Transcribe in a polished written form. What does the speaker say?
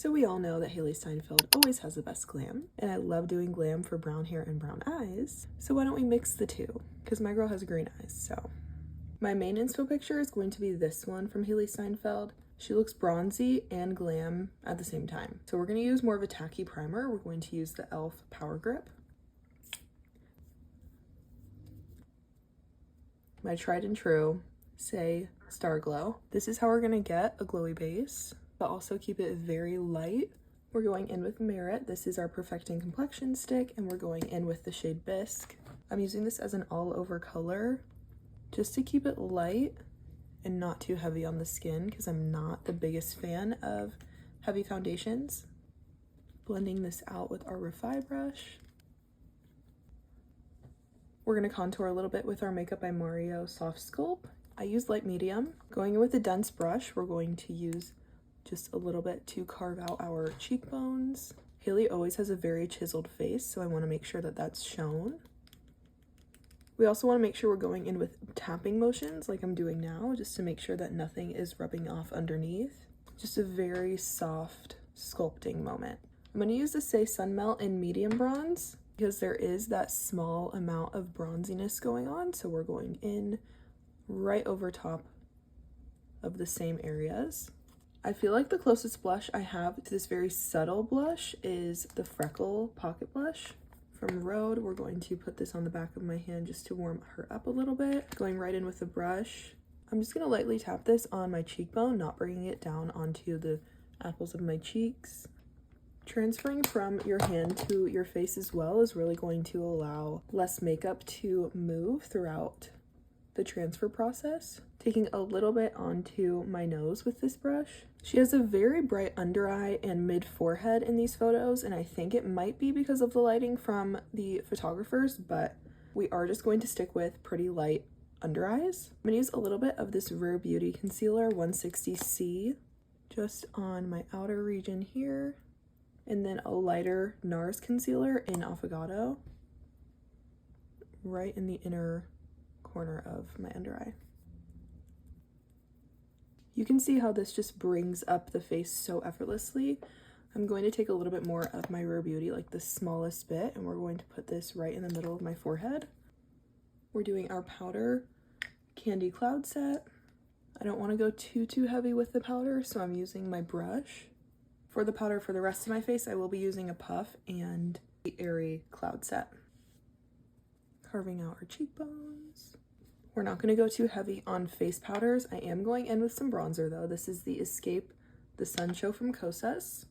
So we all know that Haille Steinfeld always has the best glam, and I love doing glam for brown hair and brown eyes. So why don't we mix the two? Because my girl has green eyes, so. My main inspo picture is going to be this one from Haille Steinfeld. She looks bronzy and glam at the same time. So we're gonna use more of a tacky primer. We're going to use the e.l.f. Power Grip. My tried and true, Say Star Glow. This is how we're gonna get a glowy base, but also keep it very light. We're going in with Merit. This is our Perfecting Complexion Stick, and we're going in with the shade Bisque. I'm using this as an all-over color just to keep it light and not too heavy on the skin because I'm not the biggest fan of heavy foundations. Blending this out with our Refi brush. We're going to contour a little bit with our Makeup by Mario Soft Sculpt. I use light medium. Going in with a dense brush, we're going to use just a little bit to carve out our cheekbones. Haille always has a very chiseled face, so I want to make sure that that's shown. We also want to make sure we're going in with tapping motions like I'm doing now, just to make sure that nothing is rubbing off underneath. Just a very soft sculpting moment. I'm going to use the Say Sunmelt in medium bronze because there is that small amount of bronziness going on, so we're going in right over top of the same areas. I feel like the closest blush I have to this very subtle blush is the Freckle Pocket Blush from Rhode. We're going to put this on the back of my hand just to warm her up a little bit. Going right in with the brush. I'm just going to lightly tap this on my cheekbone, not bringing it down onto the apples of my cheeks. Transferring from your hand to your face as well is really going to allow less makeup to move throughout the transfer process. Taking a little bit onto my nose with this brush. She has a very bright under eye and mid forehead in these photos, and I think it might be because of the lighting from the photographers, but we are just going to stick with pretty light under eyes. I'm gonna use a little bit of this Rare Beauty Concealer 160C just on my outer region here, and then a lighter NARS concealer in Affogato right in the inner corner of my under eye. You can see how this just brings up the face so effortlessly. I'm going to take a little bit more of my Rare Beauty, like the smallest bit, and we're going to put this right in the middle of my forehead. We're doing our powder Candy Cloud set. I don't want to go too heavy with the powder, so I'm using my brush. For the powder for the rest of my face, I will be using a puff and the Airy Cloud set. Carving out our cheekbones. We're not going to go too heavy on face powders. I am going in with some bronzer though. This is the Escape the Sun Show from Kosas.